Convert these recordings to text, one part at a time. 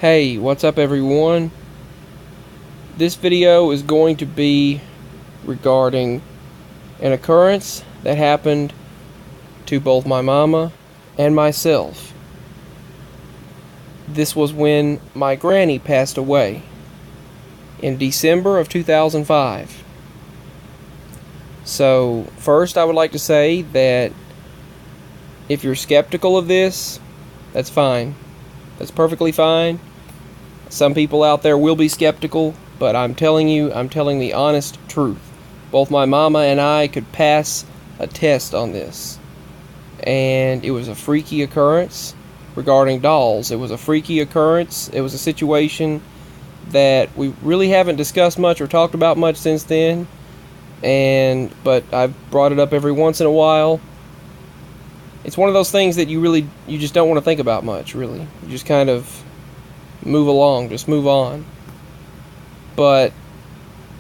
Hey, what's up everyone? This video is going to be regarding an occurrence that happened to both my mama and myself. This was when my granny passed away in December of 2005. So, first I would like to say that if you're skeptical of this, that's fine. That's perfectly fine. Some people out there will be skeptical, but I'm telling the honest truth. Both my mama and I could pass a test on this. And it was a freaky occurrence regarding dolls. It was a freaky occurrence. It was a situation that we really haven't discussed much or talked about much since then. But I've brought it up every once in a while. It's one of those things that you just don't want to think about much, really. You just kind of move along, just move on. But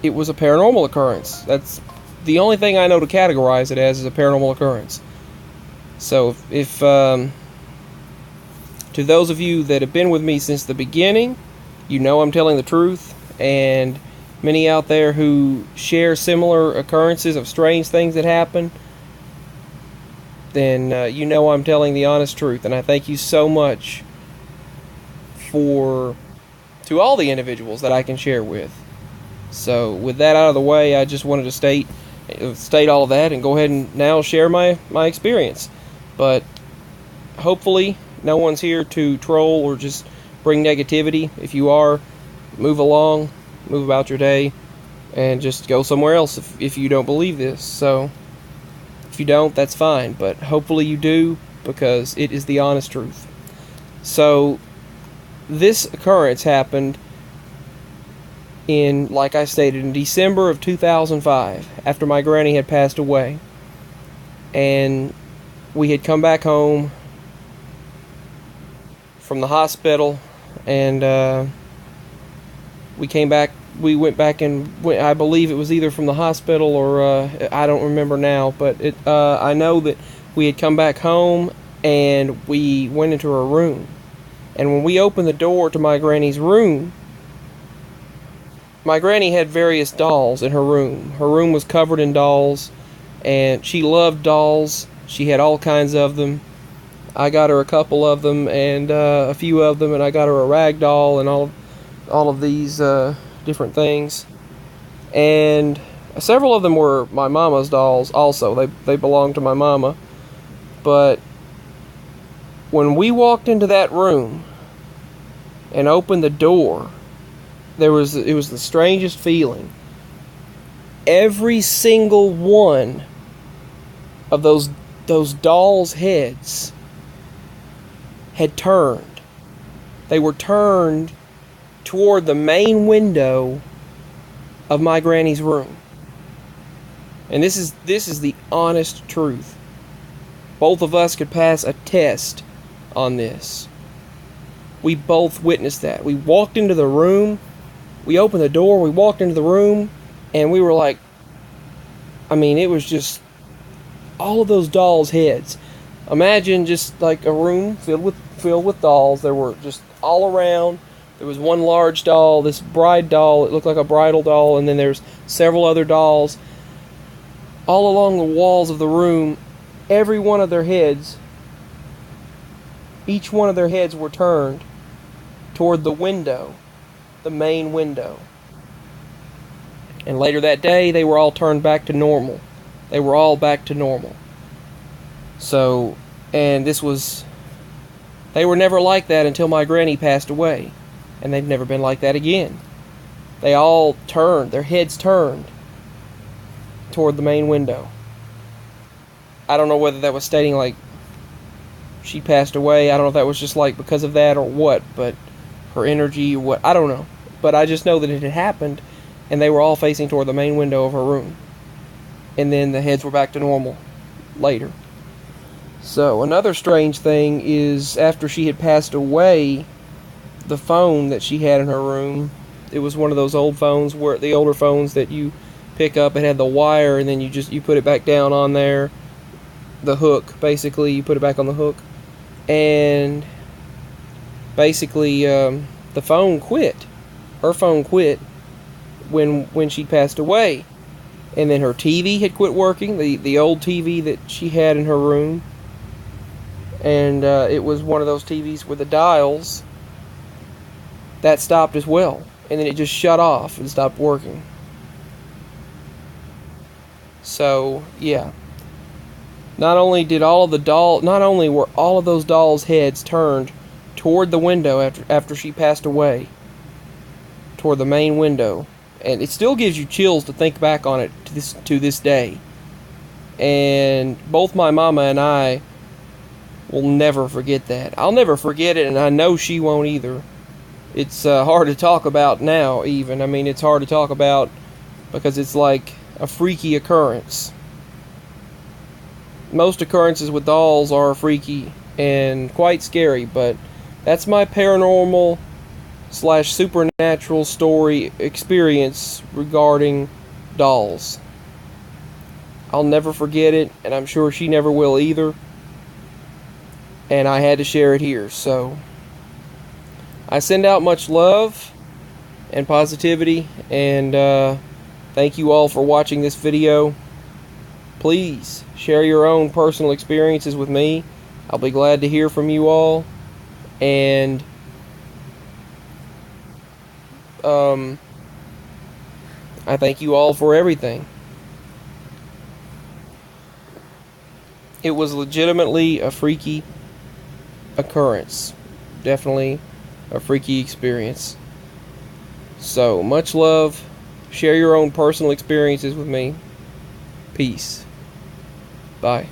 it was a paranormal occurrence. That's the only thing I know to categorize it as, is a paranormal occurrence. So if to those of you that have been with me since the beginning, you know I'm telling the truth, and many out there who share similar occurrences of strange things that happen, then you know I'm telling the honest truth. And I thank you so much to all the individuals that I can share with. So with that out of the way, I just wanted to state all of that and go ahead and now share my experience. But hopefully no one's here to troll or just bring negativity. If you are, move along, move about your day, and just go somewhere else if you don't believe this. So if you don't, that's fine, but hopefully you do, because it is the honest truth. So this occurrence happened like I stated, in December of 2005, after my granny had passed away. And we had come back home from the hospital, and we went back and I believe it was either from the hospital or I don't remember now, but I know that we had come back home and we went into her room. And when we opened the door to my granny's room, my granny had various dolls in her room. Her room was covered in dolls, and she loved dolls. She had all kinds of them. I got her a couple of them and a few of them, and I got her a rag doll and all of these different things. And several of them were my mama's dolls also. They belonged to my mama. But when we walked into that room and opened the door, it was the strangest feeling. Every single one of those dolls' heads had turned. They were turned toward the main window of my granny's room. And this is the honest truth. Both of us could pass a test on this. We both witnessed that. We walked into the room, we opened the door, we walked into the room, and we were like, it was just all of those dolls' heads. Imagine just like a room filled with dolls. There were just all around. There was one large doll, this bride doll. It looked like a bridal doll, and then there's several other dolls all along the walls of the room. Every one of their heads, each one of their heads were turned toward the window, the main window. And later that day, they were all turned back to normal. They were all back to normal. So, and they were never like that until my granny passed away. And they've never been like that again. They all turned, their heads turned toward the main window. I don't know whether that was stating like she passed away. I don't know if that was just like because of that or what, but her energy or what, I don't know. But I just know that it had happened, and they were all facing toward the main window of her room. And then the heads were back to normal later. So another strange thing is, after she had passed away, the phone that she had in her room, it was one of those old phones, where the older phones that you pick up, it had the wire, and then you put it back down on there, the hook, basically, you put it back on the hook, and basically the phone quit. Her phone quit when she passed away. And then her TV had quit working, the old TV that she had in her room. And it was one of those TVs with the dials. That stopped as well. And then it just shut off and stopped working. So, yeah. Not only were all of those dolls' heads turned toward the window after she passed away, toward the main window, and it still gives you chills to think back on it to this day. And both my mama and I will never forget that. I'll never forget it, and I know she won't either. It's hard to talk about now, even. I mean, it's hard to talk about because it's like a freaky occurrence. Most occurrences with dolls are freaky and quite scary, but that's my paranormal / supernatural story experience regarding dolls. I'll never forget it, and I'm sure she never will either. And I had to share it here, so I send out much love and positivity, and thank you all for watching this video. Please share your own personal experiences with me. I'll be glad to hear from you all. And I thank you all for everything. It was legitimately a freaky occurrence. Definitely a freaky experience. So, much love. Share your own personal experiences with me. Peace. Bye.